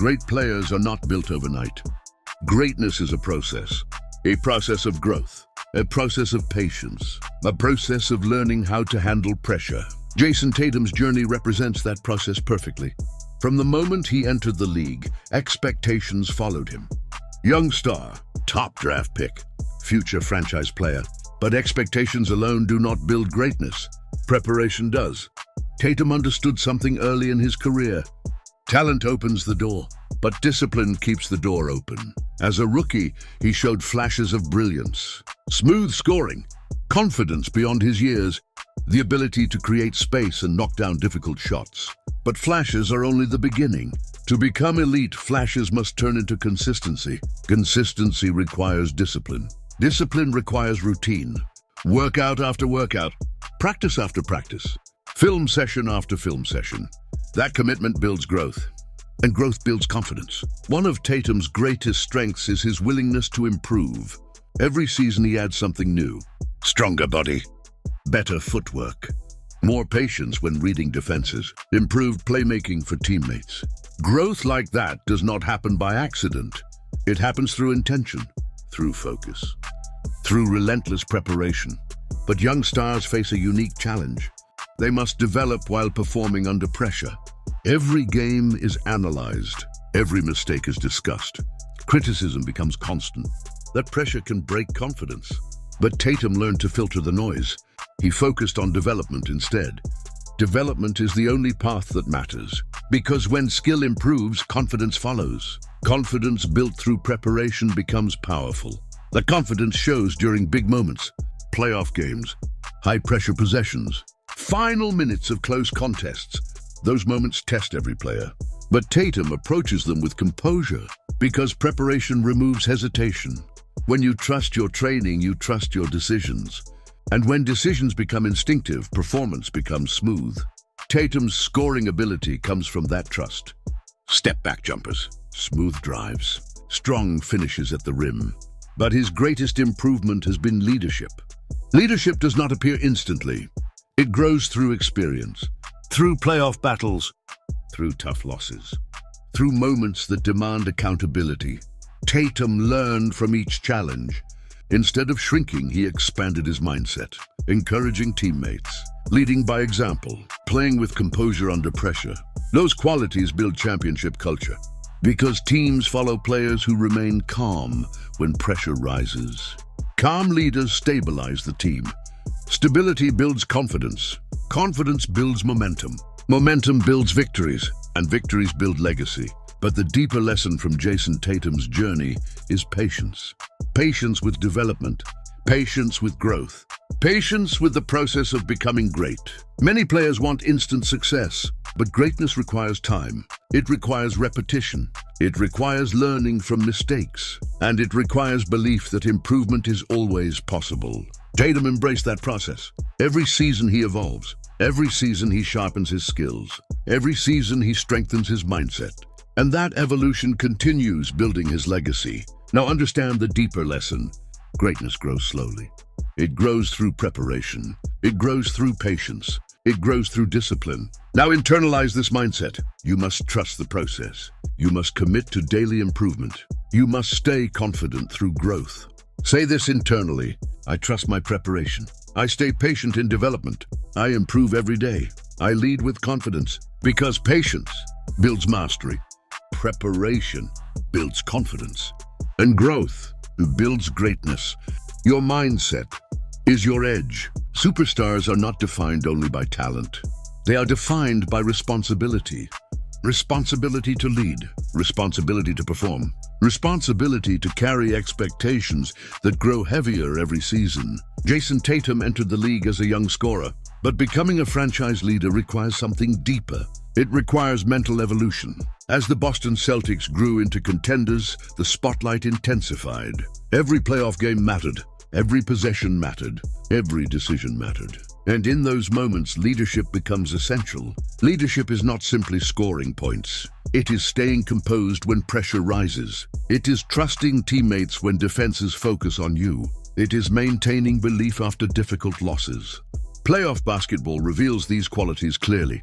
Great players are not built overnight. Greatness is a process of growth, a process of patience, a process of learning how to handle pressure. Jayson Tatum's journey represents that process perfectly. From the moment he entered the league, expectations followed him. Young star, top draft pick, future franchise player. But expectations alone do not build greatness. Preparation does. Tatum understood something early in his career. Talent opens the door, but discipline keeps the door open. As a rookie, he showed flashes of brilliance, smooth scoring, confidence beyond his years, the ability to create space and knock down difficult shots. But flashes are only the beginning. To become elite, flashes must turn into consistency. Consistency requires discipline. Discipline requires routine. Workout after workout, practice after practice, film session after film session. That commitment builds growth, and growth builds confidence. One of Tatum's greatest strengths is his willingness to improve. Every season he adds something new. Stronger body, better footwork, more patience when reading defenses, improved playmaking for teammates. Growth like that does not happen by accident. It happens through intention, through focus, through relentless preparation. But young stars face a unique challenge. They must develop while performing under pressure. Every game is analyzed. Every mistake is discussed. Criticism becomes constant. That pressure can break confidence. But Tatum learned to filter the noise. He focused on development instead. Development is the only path that matters. Because when skill improves, confidence follows. Confidence built through preparation becomes powerful. The confidence shows during big moments, playoff games, high-pressure possessions, final minutes of close contests. Those moments test every player. But Tatum approaches them with composure because preparation removes hesitation. When you trust your training, you trust your decisions. And when decisions become instinctive, performance becomes smooth. Tatum's scoring ability comes from that trust. Step-back jumpers, smooth drives, strong finishes at the rim. But his greatest improvement has been leadership. Leadership does not appear instantly. It grows through experience, through playoff battles, through tough losses, through moments that demand accountability. Tatum learned from each challenge. Instead of shrinking, he expanded his mindset, encouraging teammates, leading by example, playing with composure under pressure. Those qualities build championship culture, because teams follow players who remain calm when pressure rises. Calm leaders stabilize the team. Stability builds confidence. Confidence builds momentum. Momentum builds victories, and victories build legacy. But the deeper lesson from Jayson Tatum's journey is patience. Patience with development, patience with growth, patience with the process of becoming great. Many players want instant success, but greatness requires time. It requires repetition. It requires learning from mistakes. And it requires belief that improvement is always possible. Tatum embraced that process. Every season he evolves. Every season he sharpens his skills. Every season he strengthens his mindset. And that evolution continues, building his legacy. Now understand the deeper lesson. Greatness grows slowly. It grows through preparation. It grows through patience. It grows through discipline. Now internalize this mindset. You must trust the process. You must commit to daily improvement. You must stay confident through growth. Say this internally. I trust my preparation. I stay patient in development. I improve every day. I lead with confidence. Because patience builds mastery. Preparation builds confidence. And growth builds greatness. Your mindset is your edge. Superstars are not defined only by talent. They are defined by responsibility. Responsibility to lead, responsibility to perform, responsibility to carry expectations that grow heavier every season. Jayson Tatum entered the league as a young scorer, but becoming a franchise leader requires something deeper. It requires mental evolution. As the Boston Celtics grew into contenders, the spotlight intensified. Every playoff game mattered. Every possession mattered. Every decision mattered. And in those moments, leadership becomes essential. Leadership is not simply scoring points. It is staying composed when pressure rises. It is trusting teammates when defenses focus on you. It is maintaining belief after difficult losses. Playoff basketball reveals these qualities clearly.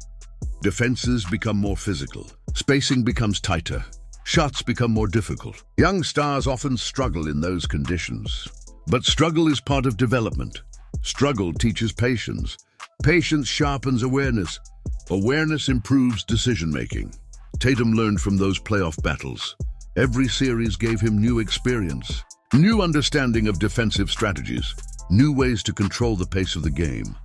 Defenses become more physical. Spacing becomes tighter. shots become more difficult. Young stars often struggle in those conditions. But struggle is part of development. Struggle teaches patience. Patience sharpens awareness. Awareness improves decision-making. Tatum learned from those playoff battles. Every series gave him new experience, new understanding of defensive strategies, new ways to control the pace of the game.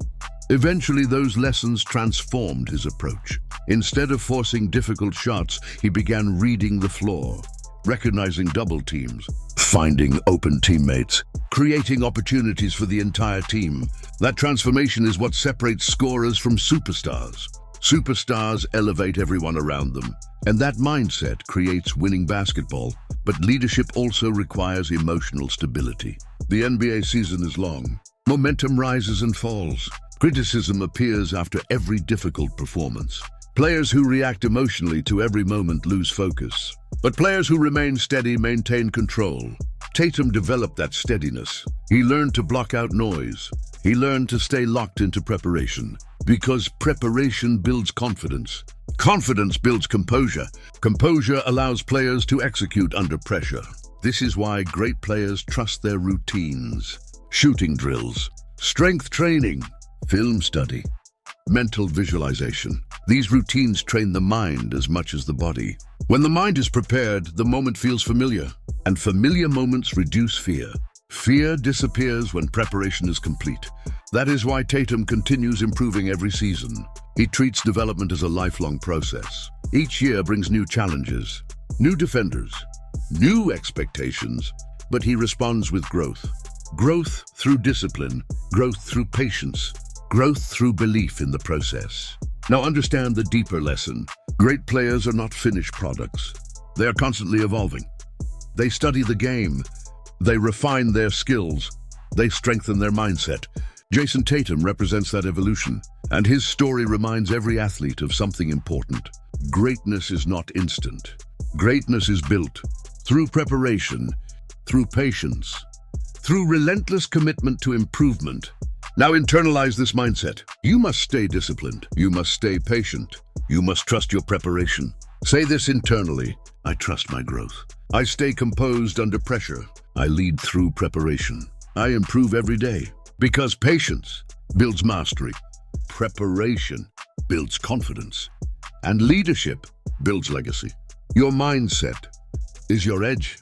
Eventually, those lessons transformed his approach. Instead of forcing difficult shots, he began reading the floor, recognizing double teams, finding open teammates, creating opportunities for the entire team. That transformation is what separates scorers from superstars. Superstars elevate everyone around them, and that mindset creates winning basketball. But leadership also requires emotional stability. The NBA season is long. Momentum rises and falls. Criticism appears after every difficult performance. Players who react emotionally to every moment lose focus. But players who remain steady maintain control. Tatum developed that steadiness. He learned to block out noise. He learned to stay locked into preparation. Because preparation builds confidence. Confidence builds composure. Composure allows players to execute under pressure. This is why great players trust their routines. Shooting drills, strength training, film study, mental visualization. These routines train the mind as much as the body. When the mind is prepared, the moment feels familiar, and familiar moments reduce fear. Fear disappears when preparation is complete. That is why Tatum continues improving every season. He treats development as a lifelong process. Each year brings new challenges, new defenders, new expectations, but he responds with growth. Growth through discipline, growth through patience, growth through belief in the process. Now understand the deeper lesson. Great players are not finished products. They are constantly evolving. They study the game. They refine their skills. They strengthen their mindset. Jayson Tatum represents that evolution, and his story reminds every athlete of something important. Greatness is not instant. Greatness is built through preparation, through patience, through relentless commitment to improvement. Now internalize this mindset. You must stay disciplined. You must stay patient. You must trust your preparation. Say this internally. I trust my growth. I stay composed under pressure. I lead through preparation. I improve every day. Because patience builds mastery. Preparation builds confidence. And leadership builds legacy. Your mindset is your edge.